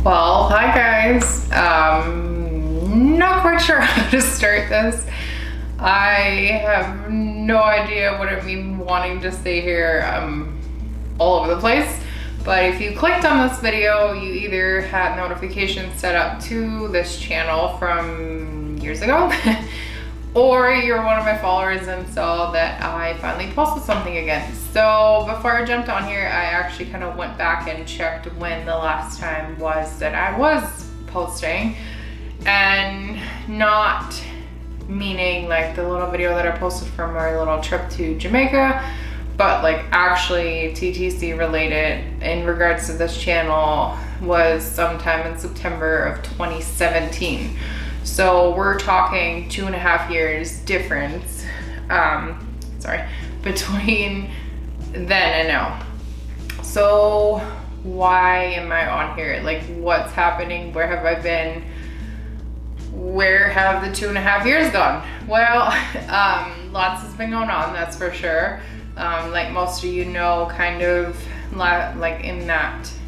Well, hi guys. Not quite sure how to start this. I have no idea what it means wanting to stay here. All over the place. But if you clicked on this video, you either had notifications set up to this channel from years ago, or you're one of my followers and saw that I finally posted something again. So before I jumped on here, I actually kind of went back and checked when the last time was that I was posting, and not meaning like the little video that I posted from our little trip to Jamaica, but like actually TTC related in regards to this channel was sometime in September of 2017. So we're talking 2.5 years difference, between then and now. So why am I on here? Like, what's happening? Where have I been? Where have the 2.5 years gone? Well, lots has been going on, that's for sure. Like most of you know, kind of like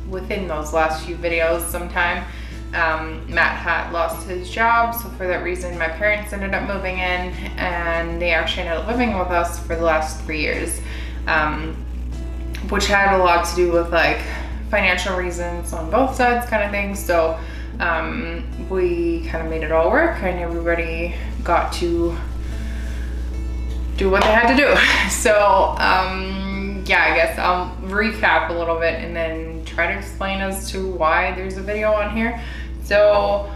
within those last few videos sometime, Matt had lost his job, so for that reason my parents ended up moving in, and they actually ended up living with us for the last 3 years, which had a lot to do with like financial reasons on both sides kind of thing. So we kind of made it all work, and everybody got to do what they had to do. So yeah, I guess I'll recap a little bit and then try to explain as to why there's a video on here. So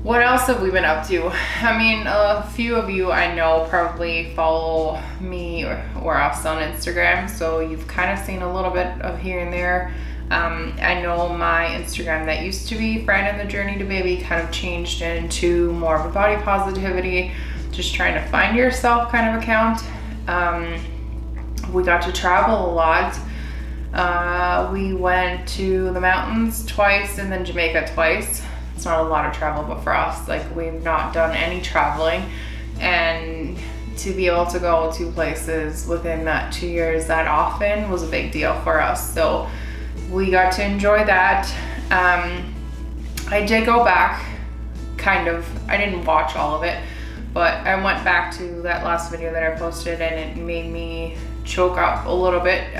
what else have we been up to? I mean, a few of you I know probably follow me or us on Instagram, so you've kind of seen a little bit of here and there. I know my Instagram that used to be Fran and the Journey to Baby kind of changed into more of a body positivity, just trying to find yourself kind of account. We got to travel a lot. We went to the mountains twice and then Jamaica twice. It's not a lot of travel, but for us, like, we've not done any traveling, and to be able to go to places within that 2 years that often was a big deal for us. So we got to enjoy that. I did go back, kind of. I didn't watch all of it, but I went back to that last video that I posted, and it made me choke up a little bit,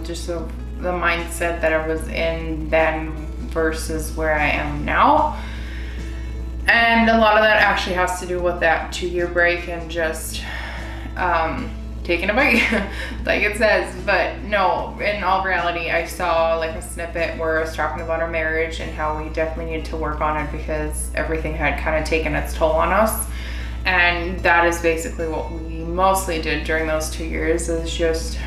just so the mindset that I was in then versus where I am now. And a lot of that actually has to do with that 2-year break and just taking a break, like it says. But no, in all reality, I saw like a snippet where I was talking about our marriage and how we definitely needed to work on it because everything had kind of taken its toll on us. And that is basically what we mostly did during those 2 years, is just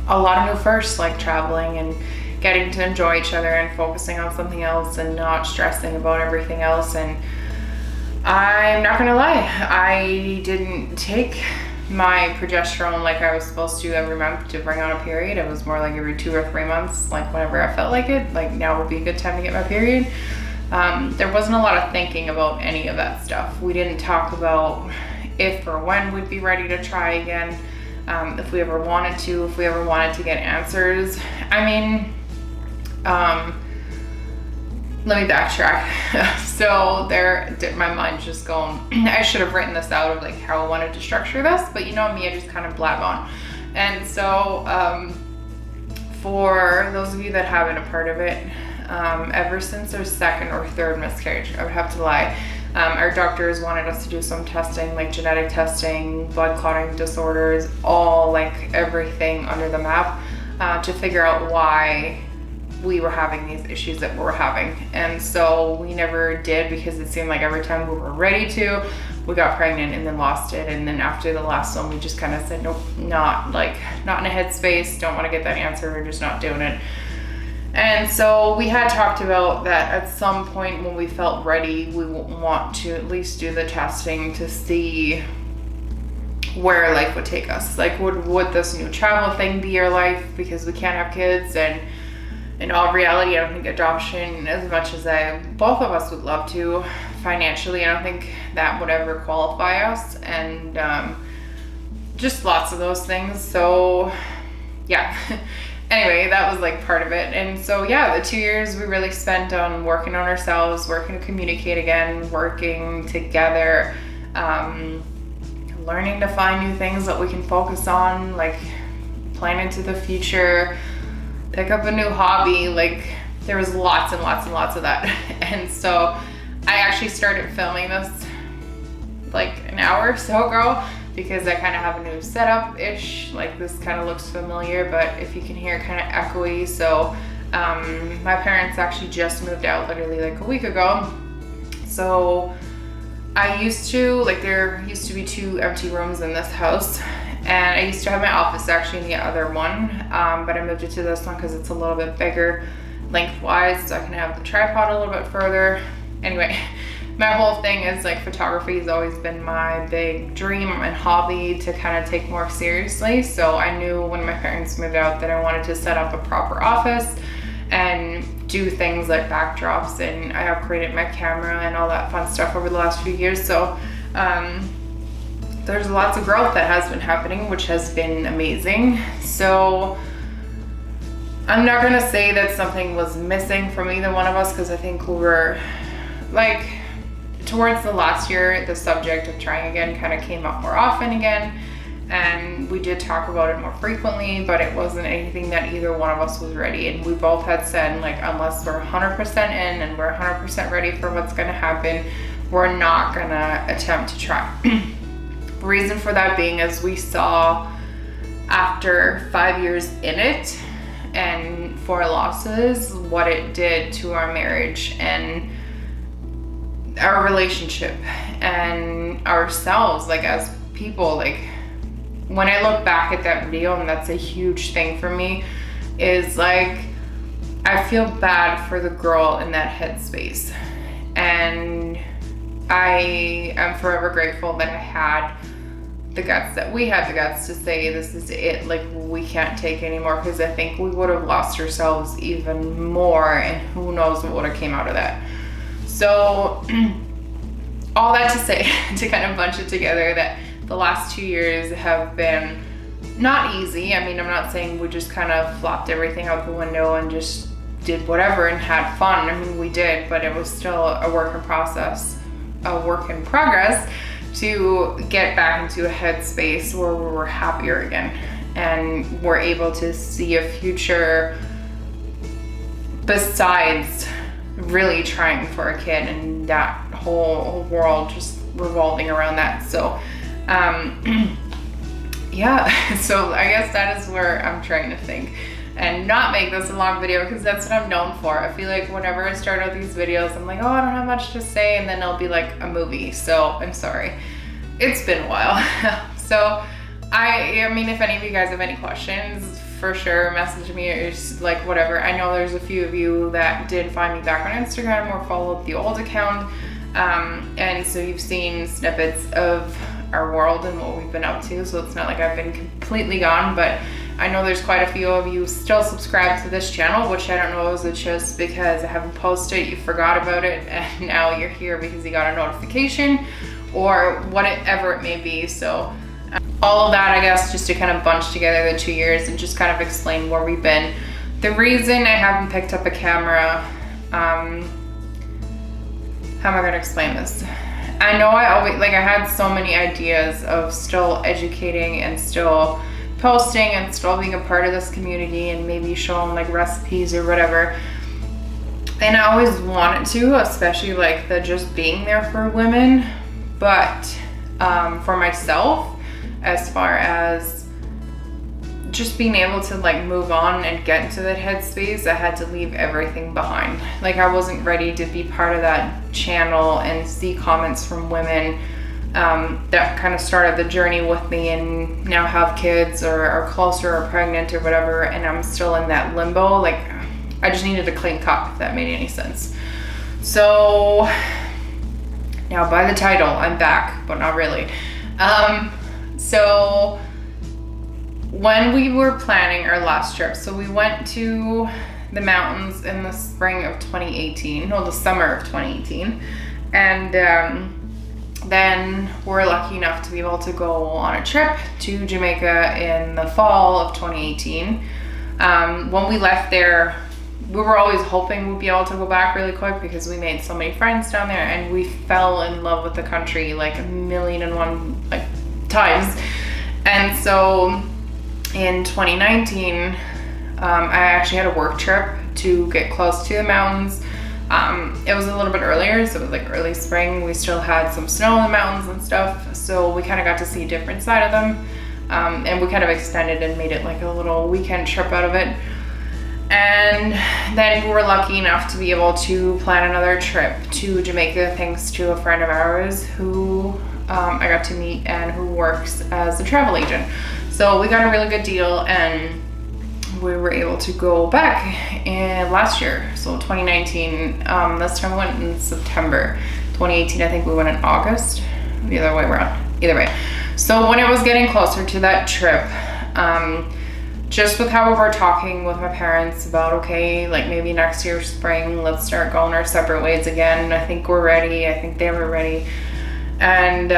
a lot of new firsts, like traveling and getting to enjoy each other and focusing on something else and not stressing about everything else. And I'm not gonna lie, I didn't take my progesterone like I was supposed to every month to bring on a period. It was more like every 2 or 3 months, like whenever I felt like it, like now would be a good time to get my period. There wasn't a lot of thinking about any of that stuff. We didn't talk about if or when we'd be ready to try again, if we ever wanted to, if we ever wanted to get answers. I mean, let me backtrack. So my mind's just going, I should have written this out of like how I wanted to structure this, but you know me, I just kind of blab on. And so for those of you that haven't a part of it, ever since our 2nd or 3rd miscarriage, I would have to lie, our doctors wanted us to do some testing, like genetic testing, blood clotting disorders, all like everything under the map, to figure out why we were having these issues that we were having. And so we never did, because it seemed like every time we were ready to, we got pregnant and then lost it. And then after the last one, we just kind of said, nope, not in a headspace, don't want to get that answer, we're just not doing it. And so we had talked about that at some point when we felt ready, we want to at least do the testing to see where life would take us. Like, would this new travel thing be our life because we can't have kids? And in all reality, I don't think adoption, as much as both of us would love to, financially, I don't think that would ever qualify us. And just lots of those things. So yeah. anyway, that was like part of it. And so yeah, the 2 years we really spent on working on ourselves, working to communicate again, working together, learning to find new things that we can focus on, like plan into the future, pick up a new hobby. Like there was lots and lots and lots of that. And so I actually started filming this like an hour or so ago because I kind of have a new setup-ish. Like this kind of looks familiar, but if you can hear, kind of echoey. So my parents actually just moved out literally like a week ago. So I used to, like there used to be 2 empty rooms in this house, and I used to have my office actually in the other one, but I moved it to this one because it's a little bit bigger lengthwise, so I can have the tripod a little bit further. Anyway, my whole thing is like photography has always been my big dream and hobby to kind of take more seriously. So I knew when my parents moved out that I wanted to set up a proper office and do things like backdrops, and I upgraded my camera and all that fun stuff over the last few years. So there's lots of growth that has been happening, which has been amazing. So I'm not gonna say that something was missing from either one of us, because I think we were like, towards the last year, the subject of trying again kind of came up more often again, and we did talk about it more frequently, but it wasn't anything that either one of us was ready. And we both had said, like, unless we're 100% in and we're 100% ready for what's gonna happen, we're not gonna attempt to try. Reason for that being is we saw after 5 years in it and 4 losses what it did to our marriage and our relationship and ourselves, like as people. Like when I look back at that video, and that's a huge thing for me, is like I feel bad for the girl in that headspace, and I am forever grateful that I had the guts, that we had the guts to say this is it, like we can't take anymore, because I think we would have lost ourselves even more, and who knows what would have came out of that. So all that to say, to kind of bunch it together, that the last 2 years have been not easy. I mean, I'm not saying we just kind of flopped everything out the window and just did whatever and had fun. I mean, we did, but it was still a work in progress to get back into a headspace where we were happier again and we're able to see a future besides really trying for a kid and that whole world just revolving around that. So yeah, so I guess that is where I'm trying to think and not make this a long video, because that's what I'm known for. I feel like whenever I start out these videos, I'm like, oh, I don't have much to say, and then it'll be like a movie. So I'm sorry, it's been a while. So I mean, if any of you guys have any questions, for sure message me, or just like whatever. I know there's a few of you that did find me back on Instagram or followed the old account, and so you've seen snippets of our world and what we've been up to. So it's not like I've been completely gone, but I know there's quite a few of you still subscribed to this channel, which I don't know, is it just because I haven't posted, you forgot about it, and now you're here because you got a notification, or whatever it may be. So all of that, I guess, just to kind of bunch together the 2 years and just kind of explain where we've been. The reason I haven't picked up a camera, how am I gonna explain this? I know I always, like, I had so many ideas of still educating and still posting and still being a part of this community and maybe showing like recipes or whatever. And I always wanted to, especially like the just being there for women, but for myself, as far as just being able to like move on and get into that headspace, I had to leave everything behind. Like I wasn't ready to be part of that channel and see comments from women that kind of started the journey with me and now have kids or are closer or pregnant or whatever, and I'm still in that limbo. Like I just needed a clean cut, if that made any sense. So now by the title, I'm back, but not really. So when we were planning our last trip, so we went to the mountains in the spring of 2018, no, the summer of 2018. And then we're lucky enough to be able to go on a trip to Jamaica in the fall of 2018. When we left there, we were always hoping we'd be able to go back really quick because we made so many friends down there, and we fell in love with the country like 1,000,001 like times. And so in 2019, I actually had a work trip to get close to the mountains. It was a little bit earlier, so it was like early spring. We still had some snow in the mountains and stuff, so we kind of got to see a different side of them. And we kind of extended and made it like a little weekend trip out of it. And then we were lucky enough to be able to plan another trip to Jamaica thanks to a friend of ours who I got to meet and who works as a travel agent. So we got a really good deal, and we were able to go back last year, so 2019. This time we went in September. 2018, I think we went in August. The other way around. Either way. So when it was getting closer to that trip, just with how we were talking with my parents about, okay, like maybe next year spring, let's start going our separate ways again. I think we're ready. I think they were ready. And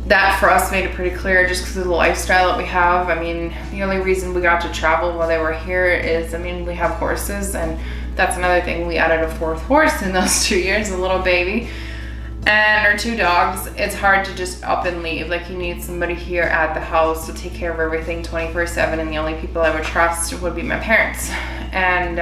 that for us made it pretty clear just because of the lifestyle that we have. I mean, the only reason we got to travel while they were here is, I mean, we have horses, and that's another thing. We added a 4th horse in those 2 years, a little baby. And our 2 dogs. It's hard to just up and leave. Like, you need somebody here at the house to take care of everything 24/7, and the only people I would trust would be my parents. And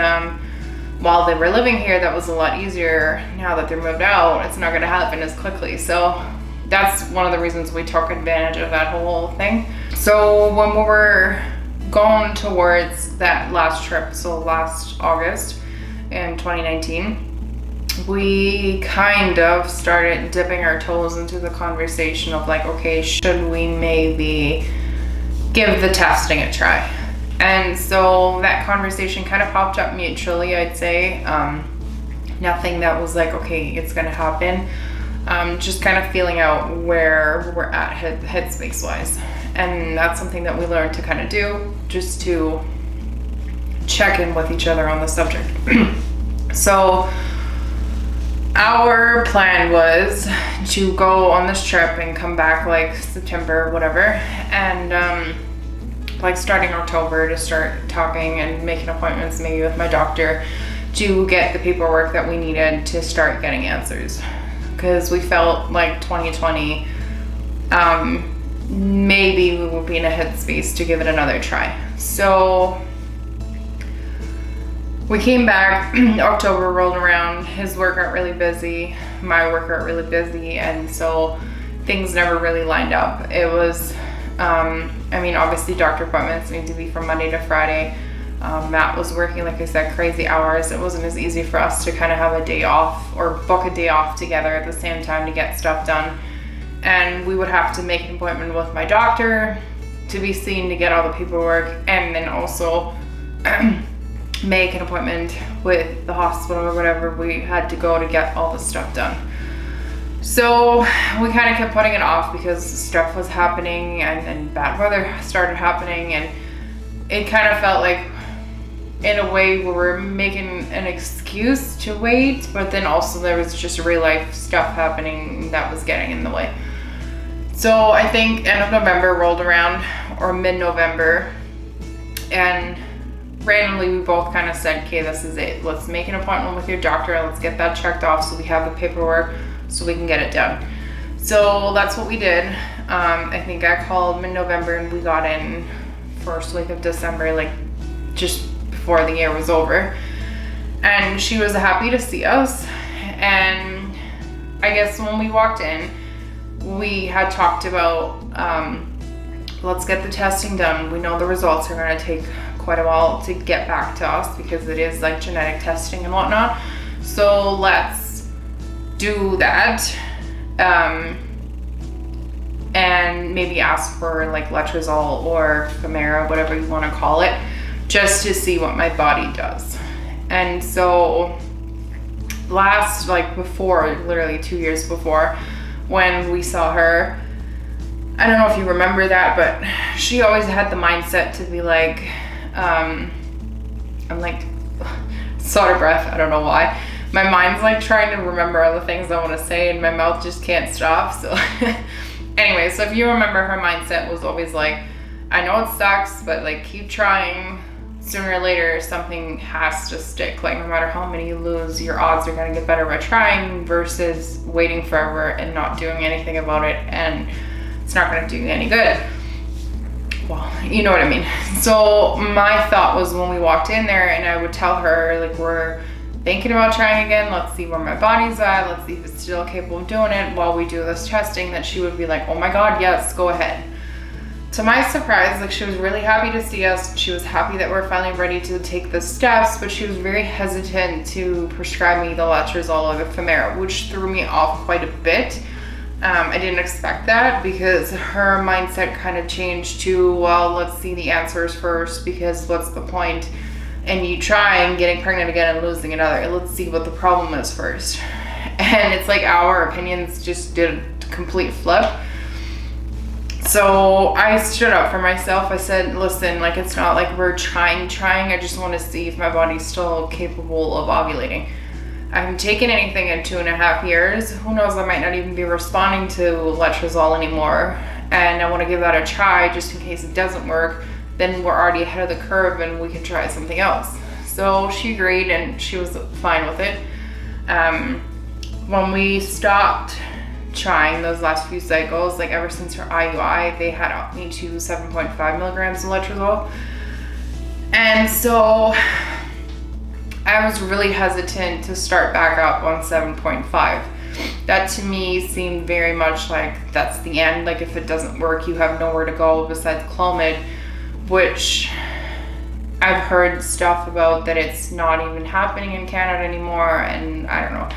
while they were living here, that was a lot easier. Now that they're moved out, it's not going to happen as quickly. So that's one of the reasons we took advantage of that whole thing. So when we were going towards that last trip, so last August in 2019, we kind of started dipping our toes into the conversation of like, okay, should we maybe give the testing a try? And so that conversation kind of popped up mutually, I'd say. Nothing that was like, okay, it's gonna happen. Just kind of feeling out where we're at headspace wise. And that's something that we learned to kind of do, just to check in with each other on the subject. So our plan was to go on this trip and come back like September or whatever, and like starting October to start talking and making appointments maybe with my doctor to get the paperwork that we needed to start getting answers, because we felt like 2020 maybe we would be in a headspace to give it another try. So we came back, October rolled around, his work got really busy, my work got really busy, and so things never really lined up. It was, I mean, obviously doctor appointments need to be from Monday to Friday. Matt was working, like I said, crazy hours. It wasn't as easy for us to kind of have a day off or book a day off together at the same time to get stuff done. And we would have to make an appointment with my doctor to be seen to get all the paperwork, and then also make an appointment with the hospital or whatever we had to go to get all the stuff done. So we kind of kept putting it off because stuff was happening, and then bad weather started happening, and it kind of felt like in a way we were making an excuse to wait, but then also there was just real life stuff happening that was getting in the way. So I think end of November rolled around, or mid-November, and randomly we both kind of said, okay, this is it. Let's make an appointment with your doctor. Let's get that checked off so we have the paperwork so we can get it done. So that's what we did. I think I called mid-November and we got in first week of December, like just before the year was over. And she was happy to see us. And I guess when we walked in, we had talked about, let's get the testing done. We know the results are going to take quite a while to get back to us because it is like genetic testing and whatnot. So let's do that. And maybe ask for like letrozole or Femera, whatever you want to call it, just to see what my body does. And so literally 2 years before, when we saw her, I don't know if you remember that, but she always had the mindset to be like, I'm like, sort of breath, I don't know why. My mind's like trying to remember all the things I want to say and my mouth just can't stop. So anyway, so if you remember, her mindset was always like, I know it sucks, but like keep trying. Sooner or later, something has to stick. Like no matter how many you lose, your odds are gonna get better by trying versus waiting forever and not doing anything about it, and it's not gonna do you any good. Well, you know what I mean. So my thought was when we walked in there, and I would tell her like, we're thinking about trying again, let's see where my body's at, let's see if it's still capable of doing it while we do this testing, that she would be like, oh my God, yes, go ahead. To my surprise, like she was really happy to see us. She was happy that we're finally ready to take the steps, but she was very hesitant to prescribe me the letrozole or the Femera, which threw me off quite a bit. I didn't expect that because her mindset kind of changed to, well, let's see the answers first, because what's the point in you trying, getting pregnant again and losing another? Let's see what the problem is first. And it's like our opinions just did a complete flip. So I stood up for myself. I said, listen, like it's not like we're trying. I just want to see if my body's still capable of ovulating. I haven't taken anything in 2.5 years. Who knows, I might not even be responding to letrozole anymore. And I want to give that a try just in case it doesn't work. Then we're already ahead of the curve and we can try something else. So she agreed and she was fine with it. When we stopped trying those last few cycles, like ever since her IUI, they had upped me to 7.5 milligrams of letrozole. And so I was really hesitant to start back up on 7.5. That to me seemed very much like that's the end. Like if it doesn't work, you have nowhere to go besides Clomid, which I've heard stuff about that it's not even happening in Canada anymore, and I don't know.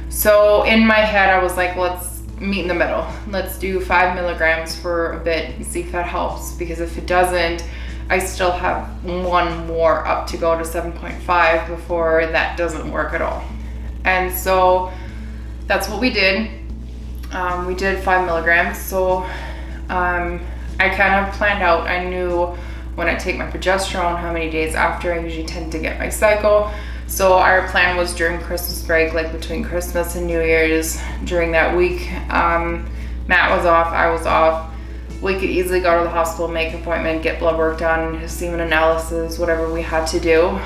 So in my head, I was like, let's meet in the middle. Let's do 5 milligrams for a bit and see if that helps, because if it doesn't, I still have one more up to go to 7.5 before that doesn't work at all. And so that's what we did. We did 5 milligrams. So I kind of planned out. I knew when I take my progesterone how many days after I usually tend to get my cycle. So our plan was during Christmas break, like between Christmas and New Year's, during that week. Matt was off, I was off. We could easily go to the hospital, make an appointment, get blood work done, semen analysis, whatever we had to do.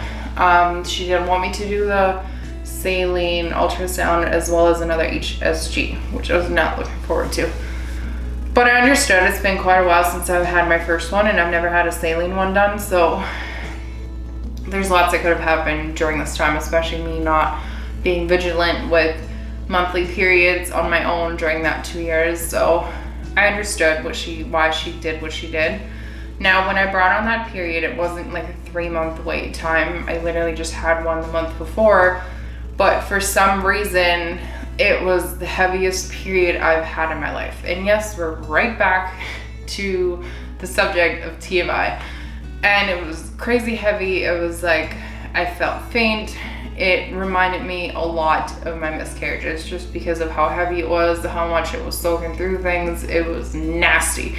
She didn't want me to do the saline ultrasound as well as another HSG, which I was not looking forward to. But I understood. It's been quite a while since I've had my first one, and I've never had a saline one done, so there's lots that could have happened during this time, especially me not being vigilant with monthly periods on my own during that 2 years. So I understood why she did what she did. Now, when I brought on that period, it wasn't like a 3-month wait time. I literally just had one the month before, but for some reason, it was the heaviest period I've had in my life. And yes, we're right back to the subject of TMI. And it was crazy heavy. It was like, I felt faint. It reminded me a lot of my miscarriages just because of how heavy it was, how much it was soaking through things. It was nasty.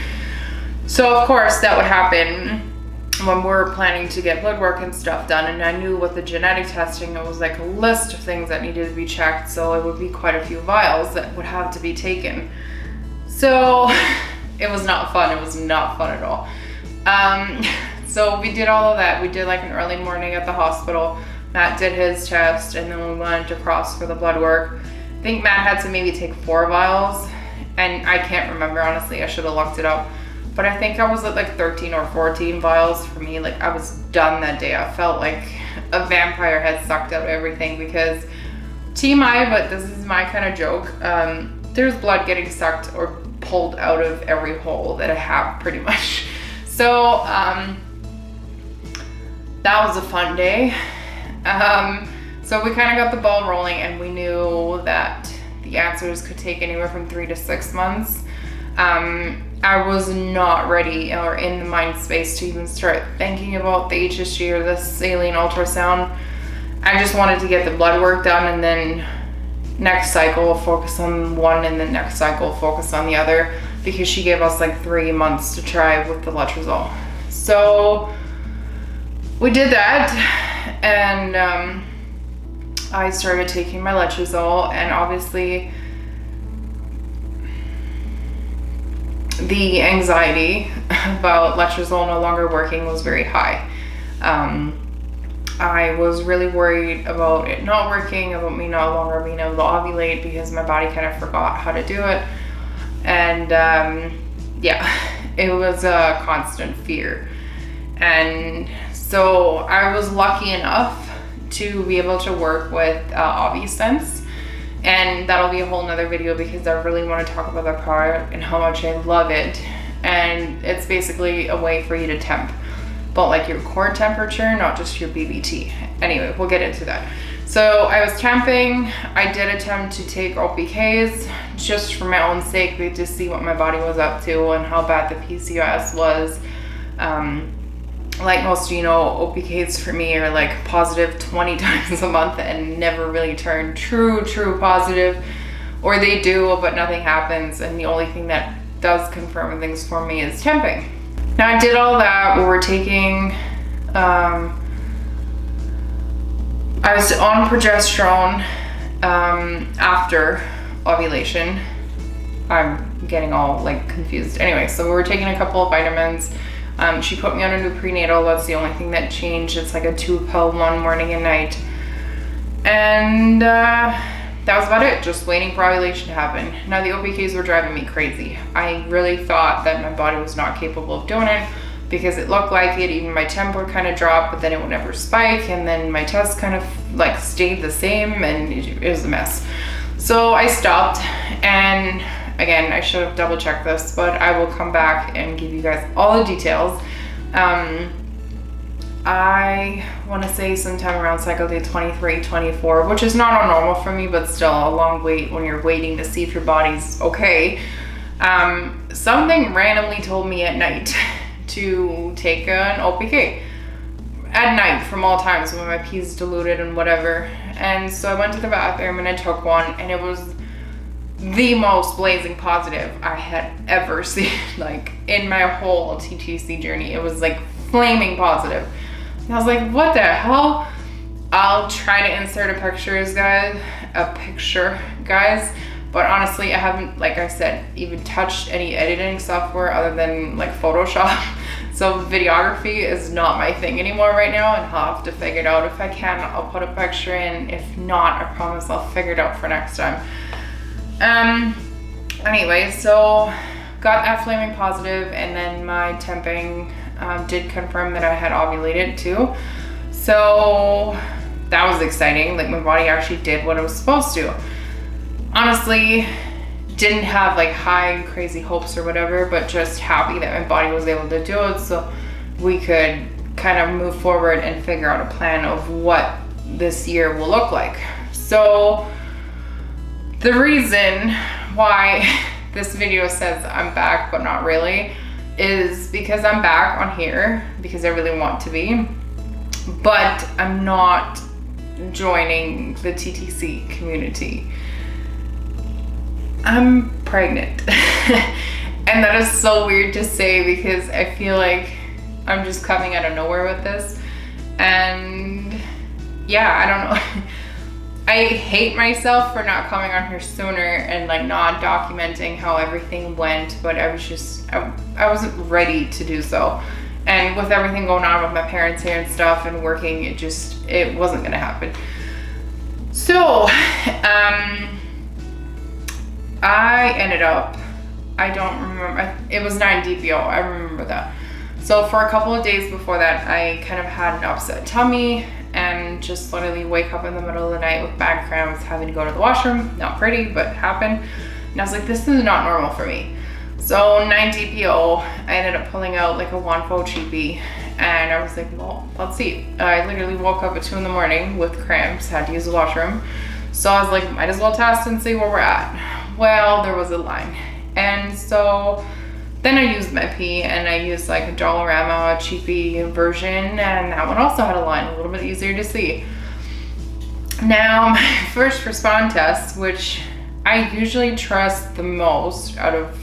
So of course that would happen when we were planning to get blood work and stuff done. And I knew with the genetic testing, it was like a list of things that needed to be checked. So it would be quite a few vials that would have to be taken. So it was not fun. It was not fun at all. So we did all of that. We did like an early morning at the hospital. Matt did his test, and then we went across for the blood work. I think Matt had to maybe take 4 vials, and I can't remember, honestly. I should have looked it up. But I think I was at like 13 or 14 vials for me. Like I was done that day. I felt like a vampire had sucked out everything, because TMI, but this is my kind of joke. There's blood getting sucked or pulled out of every hole that I have pretty much. So, that was a fun day. So we kind of got the ball rolling, and we knew that the answers could take anywhere from 3 to 6 months. I was not ready or in the mind space to even start thinking about the HSG or the saline ultrasound. I just wanted to get the blood work done, and then next cycle focus on one, and then next cycle focus on the other, because she gave us like 3 months to try with the letrozole. So we did that, and I started taking my letrozole, and obviously the anxiety about letrozole no longer working was very high. I was really worried about it not working, about me no longer being able to ovulate because my body kind of forgot how to do it. And yeah, it was a constant fear. And so I was lucky enough to be able to work with OvuSense. And that'll be a whole nother video because I really want to talk about that product and how much I love it. And it's basically a way for you to temp, but like your core temperature, not just your BBT. Anyway, we'll get into that. So I was temping. I did attempt to take OPKs just for my own sake, to see what my body was up to and how bad the PCOS was. Like most of you know, OPKs for me are like positive 20 times a month and never really turn true positive, or they do, but nothing happens. And the only thing that does confirm things for me is temping. Now I did all that. We were taking, I was on progesterone after ovulation. I'm getting all like confused. Anyway, so we were taking a couple of vitamins. She put me on a new prenatal. That's the only thing that changed. It's like a 2-pill, one morning and night. And that was about it, just waiting for ovulation to happen. Now the OPKs were driving me crazy. I really thought that my body was not capable of doing it because it looked like it. Even my temp would kind of drop, but then it would never spike. And then my tests kind of like stayed the same, and it was a mess. So I stopped, and again, I should have double checked this, but I will come back and give you guys all the details. I want to say sometime around cycle day 23, 24, which is not normal for me, but still a long wait when you're waiting to see if your body's okay. Something randomly told me at night to take an OPK. At night, from all times when my pee's diluted and whatever. And so I went to the bathroom and I took one, and it was the most blazing positive I had ever seen, like in my whole TTC journey. It was like flaming positive. And I was like, what the hell? I'll try to insert a picture, guys. But honestly, I haven't, like I said, even touched any editing software other than like Photoshop. So videography is not my thing anymore right now, and I'll have to figure it out. If I can, I'll put a picture in. If not, I promise I'll figure it out for next time. Anyway, so got that flaming positive, and then my temping did confirm that I had ovulated too. So that was exciting. Like my body actually did what it was supposed to. Honestly, didn't have like high crazy hopes or whatever, but just happy that my body was able to do it, so we could kind of move forward and figure out a plan of what this year will look like. So the reason why this video says I'm back but not really is because I'm back on here because I really want to be, but I'm not joining the TTC community. I'm pregnant. And that is so weird to say because I feel like I'm just coming out of nowhere with this. And yeah, I don't know. I hate myself for not coming on here sooner and like not documenting how everything went, but I wasn't ready to do so. And with everything going on with my parents here and stuff and working, it wasn't gonna happen. So, I ended up, I don't remember, it was 9 DPO, I remember that. So for a couple of days before that, I kind of had an upset tummy and just literally wake up in the middle of the night with bad cramps, having to go to the washroom. Not pretty, but happened. And I was like, this is not normal for me. So 9 DPO, I ended up pulling out like a 1-4 cheapie, and I was like, well, let's see. I literally woke up at 2 in the morning with cramps, had to use the washroom. So I was like, might as well test and see where we're at. Well, there was a line. And so then I used my pee, and I used like a Dollarama cheapie version, and that one also had a line, a little bit easier to see. Now, my first respond test, which I usually trust the most out of,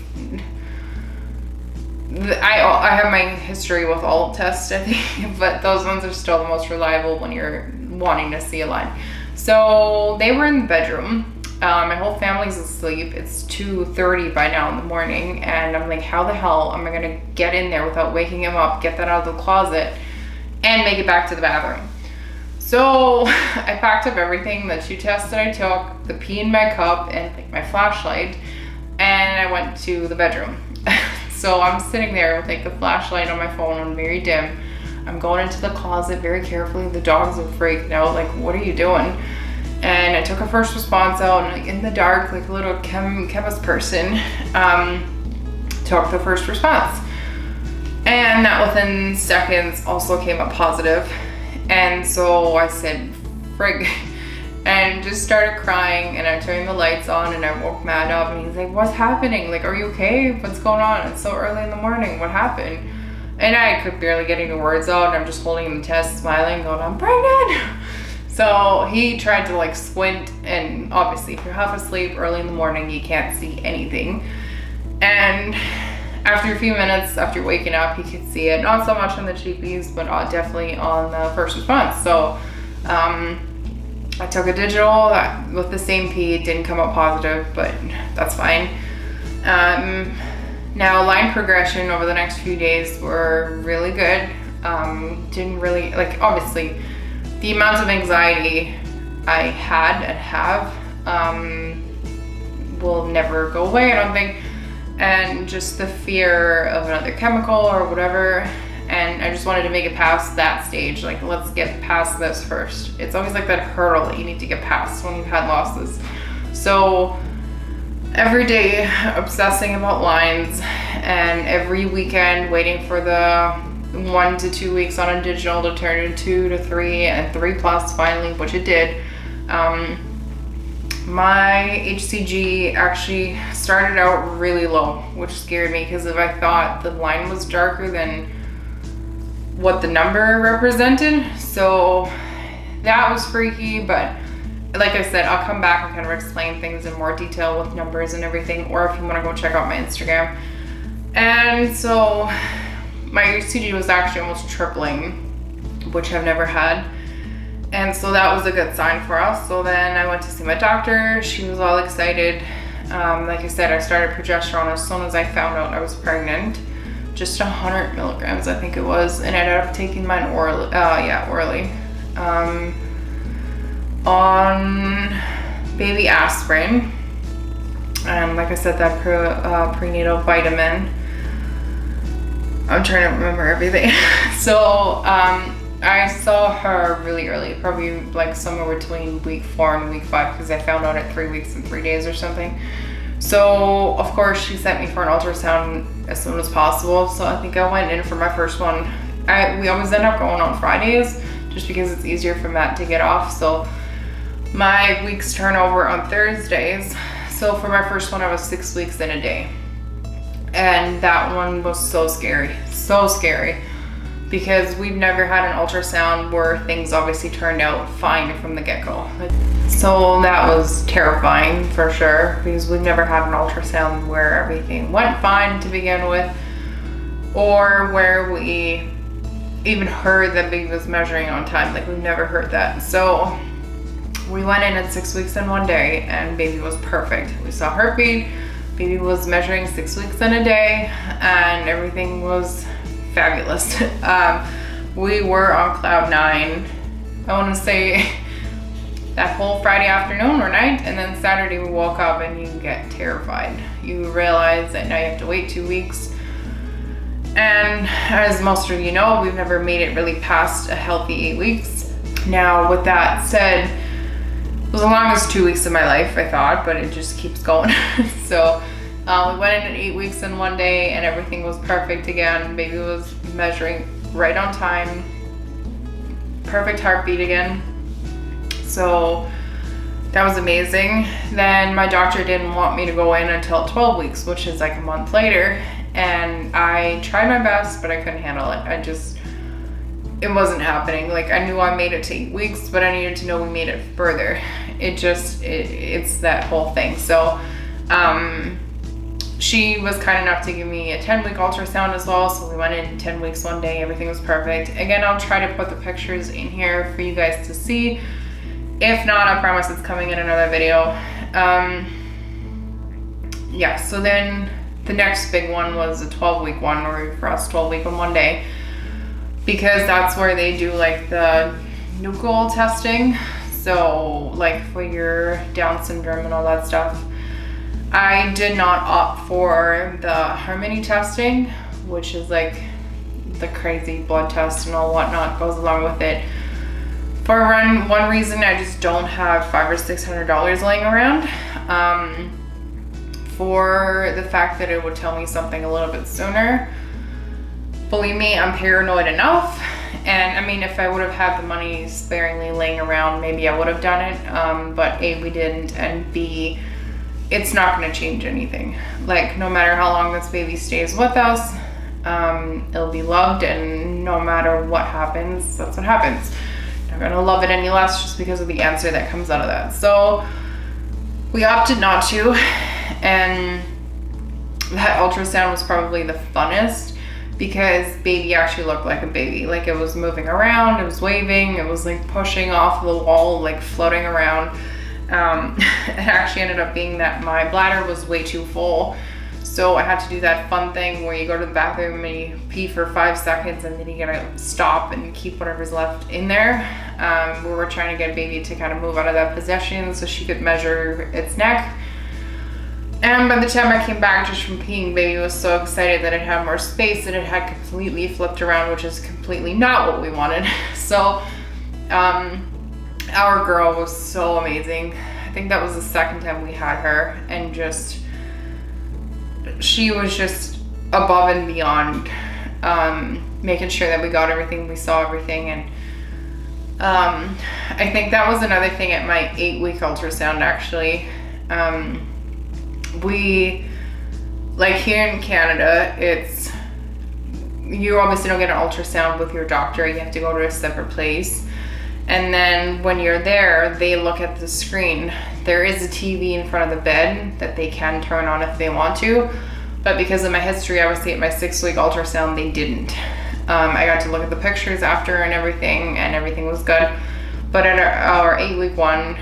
I have my history with all tests, I think, but those ones are still the most reliable when you're wanting to see a line. So they were in the bedroom, My whole family's asleep. It's 2:30 by now in the morning, and I'm like, how the hell am I gonna get in there without waking him up, get that out of the closet, and make it back to the bathroom? So I packed up everything, the 2 tests that I took, the pee in my cup, and like my flashlight, and I went to the bedroom. So I'm sitting there with like the flashlight on my phone on very dim. I'm going into the closet very carefully. The dogs are freaked out, like, what are you doing? And I took a first response out, and like in the dark, like a little chemist person, took the first response. And that within seconds also came up positive. And so I said, frig, and just started crying, and I turned the lights on, and I woke Matt up, and he's like, what's happening? Like, are you okay? What's going on? It's so early in the morning. What happened? And I could barely get any words out, and I'm just holding the test, smiling, going, I'm pregnant. So he tried to like squint, and obviously if you're half asleep early in the morning, you can't see anything. And after a few minutes after waking up, he could see it, not so much on the cheapies, but definitely on the first response. So I took a digital with the same pee. It didn't come up positive, but that's fine. Now line progression over the next few days were really good. Didn't really, like, obviously the amount of anxiety I had and have will never go away, I don't think. And just the fear of another chemical or whatever. And I just wanted to make it past that stage. Like, let's get past this first. It's always like that hurdle that you need to get past when you've had losses. So every day obsessing about lines, and every weekend waiting for the 1 to 2 weeks on a digital to turn into 2 to 3 and 3+ finally, which it did. My HCG actually started out really low, which scared me, because if I thought the line was darker than what the number represented, so that was freaky. But like I said, I'll come back and kind of explain things in more detail with numbers and everything, or if you want to go check out my Instagram. And so my HCG was actually almost tripling, which I've never had. And so that was a good sign for us. So then I went to see my doctor. She was all excited. Like I said, I started progesterone as soon as I found out I was pregnant. Just 100 milligrams, I think it was. And I ended up taking mine orally. Orally. On baby aspirin. And like I said, that prenatal vitamin. I'm trying to remember everything. So I saw her really early, probably like somewhere between week 4 and week 5, because I found out at 3 weeks and 3 days or something. So of course she sent me for an ultrasound as soon as possible. So I think I went in for my first one. We always end up going on Fridays just because it's easier for Matt to get off. So my weeks turn over on Thursdays. So for my first one, I was 6 weeks in a day. And that one was so scary, because we've never had an ultrasound where things obviously turned out fine from the get-go. So that was terrifying for sure, because we've never had an ultrasound where everything went fine to begin with, or where we even heard that baby was measuring on time. Like, we've never heard that. So we went in at 6 weeks and 1 day, and baby was perfect. We saw heartbeat. Baby was measuring 6 weeks in a day, and everything was fabulous. We were on cloud 9. I want to say that whole Friday afternoon or night, and then Saturday we woke up and you get terrified. You realize that now you have to wait 2 weeks. And as most of you know, we've never made it really past a healthy 8 weeks. Now, with that said, it was the longest 2 weeks of my life, I thought, but it just keeps going. So we went in at 8 weeks and 1 day, and everything was perfect again. Baby was measuring right on time. Perfect heartbeat again. So that was amazing. Then my doctor didn't want me to go in until 12 weeks, which is like a month later. And I tried my best, but I couldn't handle it. It wasn't happening. Like, I knew I made it to 8 weeks, but I needed to know we made it further. It's that whole thing. So she was kind enough to give me a 10-week ultrasound as well. So we went in 10 weeks 1 day. Everything was perfect. Again, I'll try to put the pictures in here for you guys to see. If not, I promise it's coming in another video. Yeah, so then the next big one was a 12-week one, or for us 12-week on one day, because that's where they do like the nuchal testing. So like for your Down syndrome and all that stuff. I did not opt for the harmony testing, which is like the crazy blood test and all whatnot goes along with it. For one reason, I just don't have $500 or $600 laying around. For the fact that it would tell me something a little bit sooner. Believe me, I'm paranoid enough. And I mean, if I would have had the money sparingly laying around, maybe I would have done it. But A, we didn't, and B, it's not gonna change anything. Like, no matter how long this baby stays with us, it'll be loved, and no matter what happens, that's what happens. Not gonna love it any less just because of the answer that comes out of that. So we opted not to, and that ultrasound was probably the funnest because baby actually looked like a baby. Like, it was moving around, it was waving, it was like pushing off the wall, like floating around. It actually ended up being that my bladder was way too full. So I had to do that fun thing where you go to the bathroom and you pee for 5 seconds and then you gotta stop and keep whatever's left in there. We were trying to get baby to kind of move out of that position so she could measure its neck. And by the time I came back just from peeing, baby was so excited that it had more space, that it had completely flipped around, which is completely not what we wanted. So our girl was so amazing. I think that was the second time we had her, and just she was just above and beyond, making sure that we got everything, we saw everything. And I think that was another thing at my 8-week ultrasound, actually. We, like here in Canada, it's, you obviously don't get an ultrasound with your doctor, you have to go to a separate place. And then when you're there, they look at the screen. There is a TV in front of the bed that they can turn on if they want to. But because of my history, obviously at my 6-week ultrasound, they didn't. I got to look at the pictures after and everything was good. But at our 8-week one,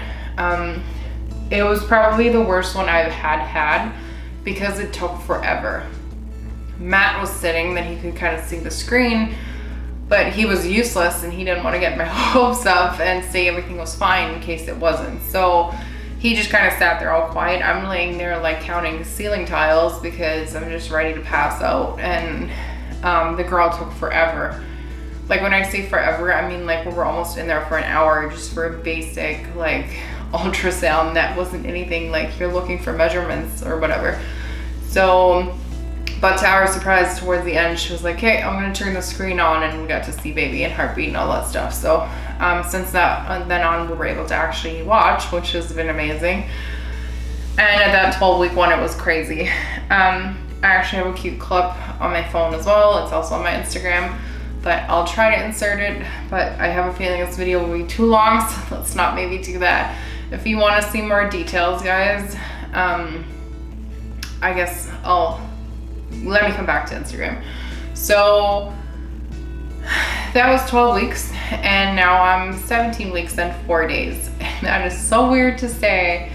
it was probably the worst one I've had because it took forever. Matt was sitting, that he could kind of see the screen, but he was useless and he didn't want to get my hopes up and say everything was fine in case it wasn't. So he just kind of sat there all quiet. I'm laying there like counting ceiling tiles because I'm just ready to pass out. And the girl took forever. Like, when I say forever, I mean like we were almost in there for an hour just for a basic like ultrasound that wasn't anything like you're looking for measurements or whatever. So, but to our surprise, towards the end, she was like, hey, I'm gonna turn the screen on, and we got to see baby and heartbeat and all that stuff. So since that then on, we were able to actually watch, which has been amazing. And at that 12-week one, it was crazy. I actually have a cute clip on my phone as well. It's also on my Instagram, but I'll try to insert it. But I have a feeling this video will be too long, so let's not maybe do that. If you want to see more details, guys, I guess let me come back to Instagram. So that was 12 weeks, and now I'm 17 weeks and 4 days. And that is so weird to say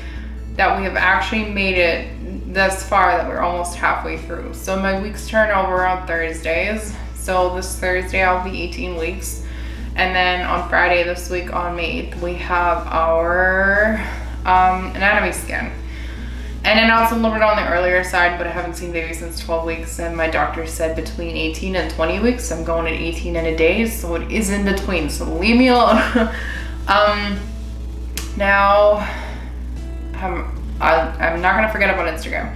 that we have actually made it this far, that we're almost halfway through. So my weeks turn over on Thursdays. So this Thursday I'll be 18 weeks. And then on Friday this week, on May 8th, we have our anatomy scan. And I know it's a little bit on the earlier side, but I haven't seen baby since 12 weeks, and my doctor said between 18 and 20 weeks. I'm going at 18 and a day, so it is in between, so leave me alone. Now, I'm not gonna forget about Instagram.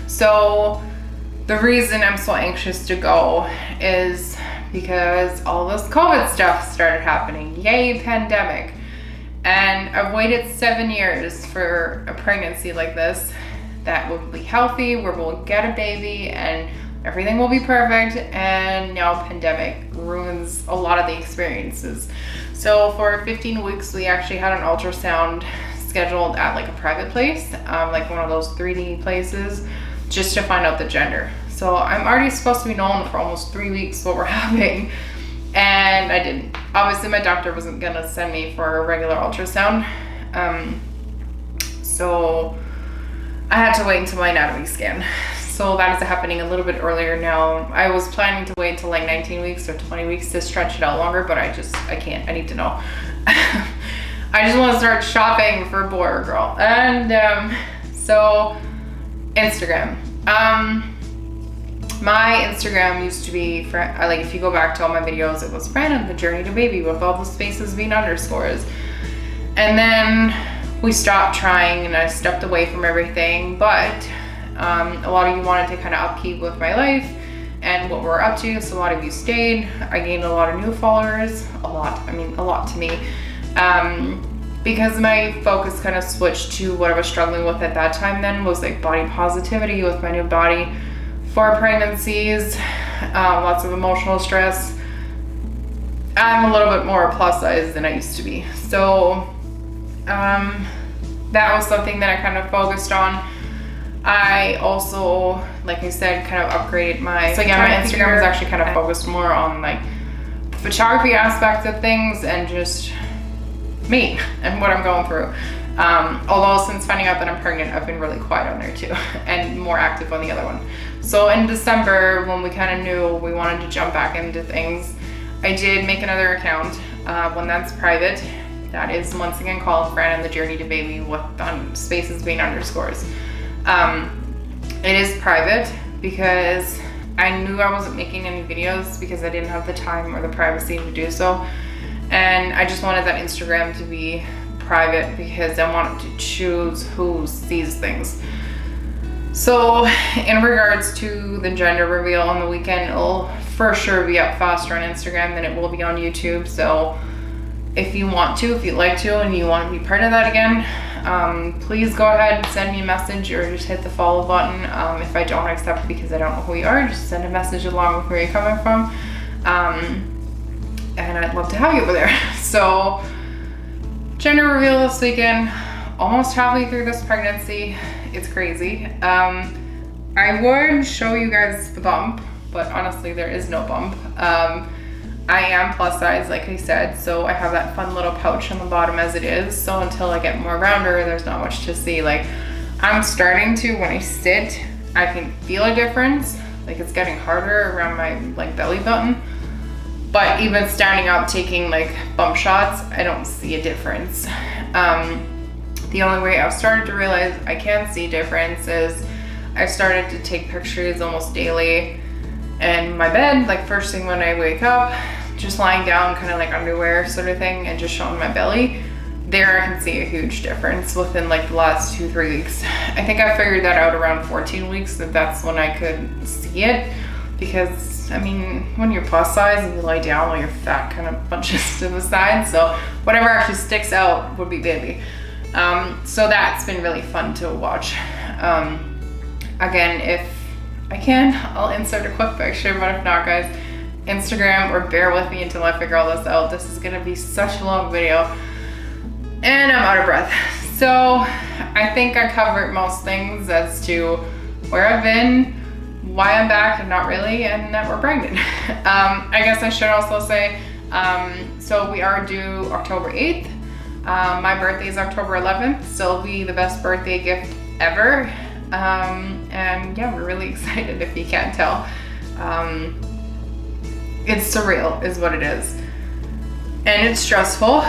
So the reason I'm so anxious to go is because all this COVID stuff started happening. Yay, pandemic. And I've waited 7 years for a pregnancy like this that will be healthy, where we'll get a baby and everything will be perfect. And now pandemic ruins a lot of the experiences. So for 15 weeks, we actually had an ultrasound scheduled at like a private place, like one of those 3D places, just to find out the gender. So I'm already supposed to be known for almost 3 weeks what we're having, and I didn't. Obviously my doctor wasn't gonna send me for a regular ultrasound, So I had to wait until my anatomy scan. So that is happening a little bit earlier now. I was planning to wait until like 19 weeks or 20 weeks to stretch it out longer, but I can't. I need to know. I just want to start shopping for a boy or girl. And so Instagram. My Instagram used to be, like if you go back to all my videos, it was Fran and the journey to baby with all the spaces being underscores. And then we stopped trying and I stepped away from everything, but a lot of you wanted to kind of upkeep with my life and what we're up to, so a lot of you stayed. I gained a lot of new followers, a lot to me, because my focus kind of switched to what I was struggling with at that time then, was like body positivity with my new body, 4 pregnancies, lots of emotional stress. I'm a little bit more plus size than I used to be, so that was something that I kind of focused on. I also, like I said, kind of upgraded my, so yeah, my Instagram was actually kind of focused more on like the photography aspect of things and just me and what I'm going through. Although since finding out that I'm pregnant, I've been really quiet on there too and more active on the other one. So in December, when we kind of knew we wanted to jump back into things, I did make another account, one that's private. That is once again called Fran and the Journey to Baby with spaces being underscores. It is private because I knew I wasn't making any videos because I didn't have the time or the privacy to do so. And I just wanted that Instagram to be private because I wanted to choose who sees things. So in regards to the gender reveal on the weekend, it'll for sure be up faster on Instagram than it will be on YouTube. So if you want to, if you'd like to, and you want to be part of that again, please go ahead and send me a message or just hit the follow button. If I don't accept because I don't know who you are, just send a message along with where you're coming from. And I'd love to have you over there. So gender reveal this weekend, almost halfway through this pregnancy. It's crazy. I would show you guys the bump, but honestly there is no bump. I am plus size, like I said, so I have that fun little pouch on the bottom as it is. So until I get more rounder, there's not much to see. Like I'm starting to, when I sit, I can feel a difference. Like it's getting harder around my like belly button. But even standing up, taking like bump shots, I don't see a difference. The only way I've started to realize I can see a difference is I've started to take pictures almost daily in my bed, like first thing when I wake up, just lying down, kind of like underwear sort of thing, and just showing my belly. There I can see a huge difference within like the last 2-3 weeks. I think I figured that out around 14 weeks, that's when I could see it. Because I mean, when you're plus size and you lie down, all your fat kind of bunches to the side, so whatever actually sticks out would be baby. So that's been really fun to watch. Again, if I can, I'll insert a quick picture, but if not, guys, Instagram, or bear with me until I figure all this out. This is gonna be such a long video and I'm out of breath. So I think I covered most things as to where I've been, why I'm back and not really, and that we're pregnant. I guess I should also say, so we are due October 8th. My birthday is October 11th, so it'll be the best birthday gift ever. And yeah, we're really excited if you can't tell. It's surreal is what it is. And it's stressful,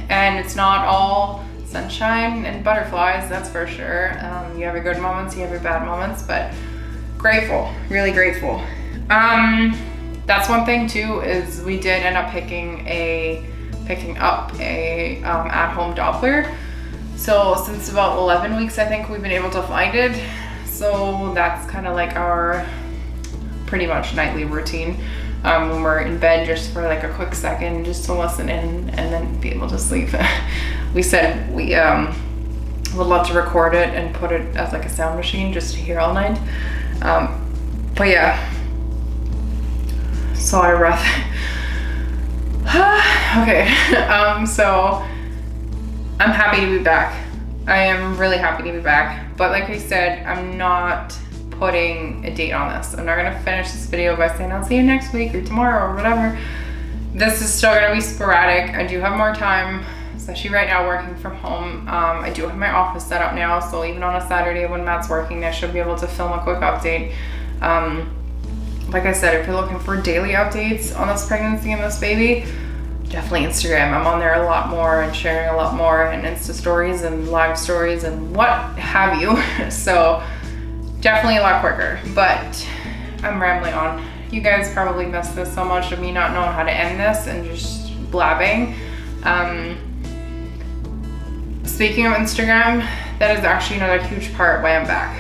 and it's not all sunshine and butterflies, that's for sure. You have your good moments, you have your bad moments, but grateful, really grateful. That's one thing too, is we did end up picking up a at-home Doppler. So since about 11 weeks, I think we've been able to find it. So that's kind of like our pretty much nightly routine. When we're in bed, just for like a quick second, just to listen in and then be able to sleep. We said we would love to record it and put it as like a sound machine just to hear all night. But yeah, so out of breath. Okay, so I'm happy to be back. I am really happy to be back. But like I said, I'm not putting a date on this. I'm not gonna finish this video by saying I'll see you next week or tomorrow or whatever. This is still gonna be sporadic. I do have more time, especially right now working from home. I do have my office set up now, so even on a Saturday when Matt's working, I should be able to film a quick update. Like I said, if you're looking for daily updates on this pregnancy and this baby, definitely Instagram. I'm on there a lot more and sharing a lot more, and Insta stories and live stories and what have you. So definitely a lot quicker, but I'm rambling on. You guys probably missed this so much of me not knowing how to end this and just blabbing. Speaking of Instagram, that is actually another huge part why I'm back.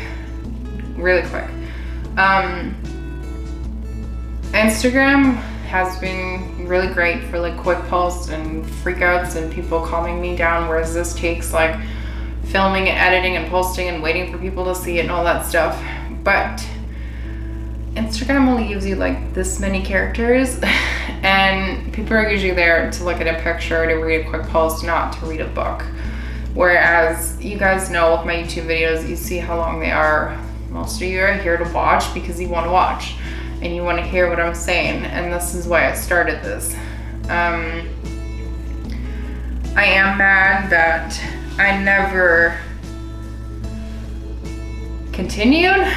Really quick. Instagram has been really great for like quick posts and freakouts and people calming me down, whereas this takes like filming and editing and posting and waiting for people to see it and all that stuff. But Instagram only gives you like this many characters and people are usually there to look at a picture, to read a quick post, not to read a book. Whereas you guys know with my YouTube videos, you see how long they are. Most of you are here to watch because you want to watch and you want to hear what I'm saying, and this is why I started this. I am mad that I never continued,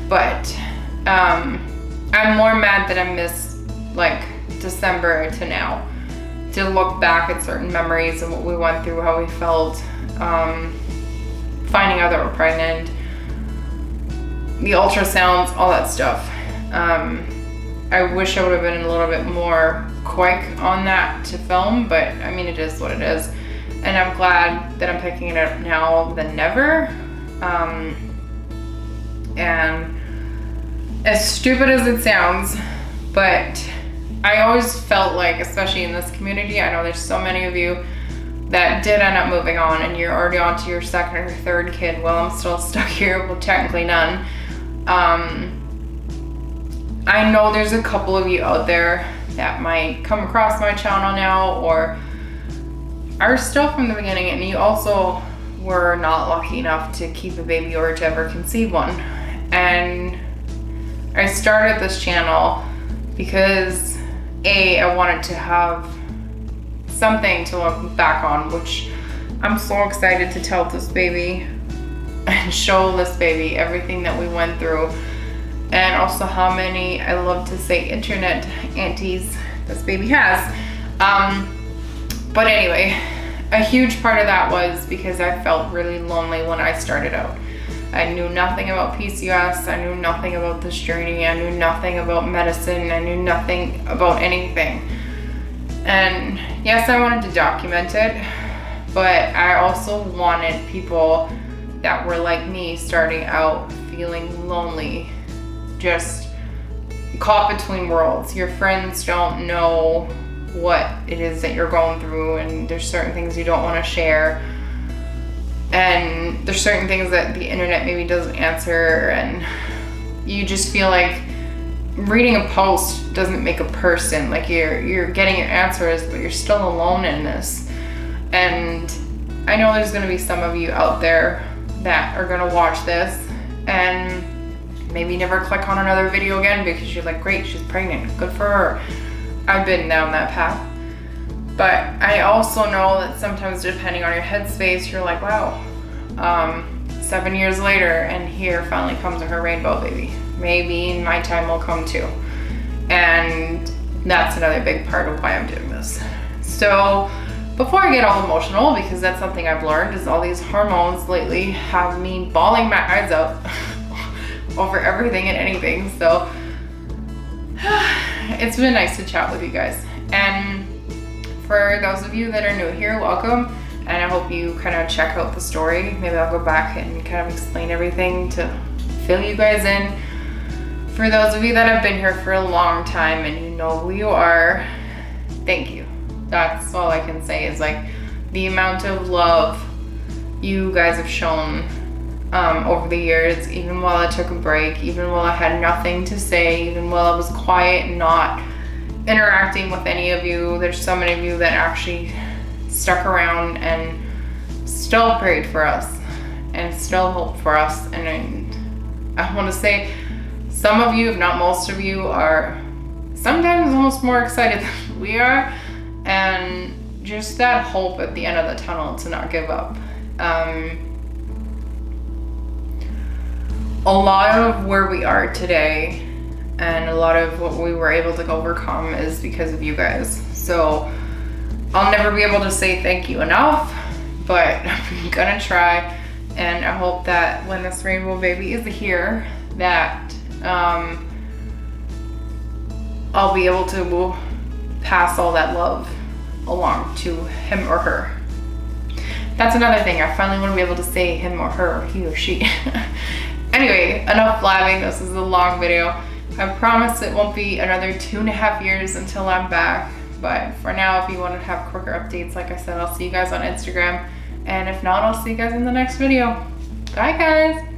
but I'm more mad that I missed like December to now, to look back at certain memories and what we went through, how we felt, finding out that we're pregnant, the ultrasounds, all that stuff. I wish I would have been a little bit more quick on that to film, but I mean, it is what it is. And I'm glad that I'm picking it up now than never. And as stupid as it sounds, but I always felt like, especially in this community, I know there's so many of you that did end up moving on and you're already on to your second or third kid. Well, I'm still stuck here, well, technically none. I know there's a couple of you out there that might come across my channel now or are still from the beginning, and you also were not lucky enough to keep a baby or to ever conceive one. And I started this channel because I wanted to have something to look back on, which I'm so excited to tell this baby and show this baby everything that we went through, and also how many, I love to say, internet aunties this baby has. But anyway, a huge part of that was because I felt really lonely when I started out. I knew nothing about PCOS, I knew nothing about this journey, I knew nothing about medicine, I knew nothing about anything. And yes, I wanted to document it, but I also wanted people that were like me, starting out feeling lonely, just caught between worlds. Your friends don't know what it is that you're going through, and there's certain things you don't want to share, and there's certain things that the internet maybe doesn't answer, and you just feel like reading a post doesn't make a person. Like you're getting your answers, but you're still alone in this. And I know there's going to be some of you out there that are going to watch this and maybe never click on another video again because you're like, great, she's pregnant, good for her. I've been down that path. But I also know that sometimes, depending on your headspace, you're like, wow, 7 years later, and here finally comes her rainbow baby. Maybe my time will come too. And that's another big part of why I'm doing this. So before I get all emotional, because that's something I've learned, is all these hormones lately have me bawling my eyes out over everything and anything. So it's been nice to chat with you guys. And for those of you that are new here, welcome. And I hope you kind of check out the story. Maybe I'll go back and kind of explain everything to fill you guys in. For those of you that have been here for a long time and you know who you are, thank you. That's all I can say, is like the amount of love you guys have shown over the years, even while I took a break, even while I had nothing to say, even while I was quiet and not interacting with any of you. There's so many of you that actually stuck around and still prayed for us and still hoped for us. And I want to say some of you, if not most of you, are sometimes almost more excited than we are. And just that hope at the end of the tunnel to not give up. A lot of where we are today and a lot of what we were able to overcome is because of you guys. So I'll never be able to say thank you enough, but I'm gonna try. And I hope that when this rainbow baby is here, that I'll be able to pass all that love along to him or her. That's another thing. I finally want to be able to say him or her, he or she. Anyway, enough blabbing. This is a long video. I promise it won't be another 2.5 years until I'm back. But for now, if you want to have quicker updates, like I said, I'll see you guys on Instagram. And if not, I'll see you guys in the next video. Bye, guys.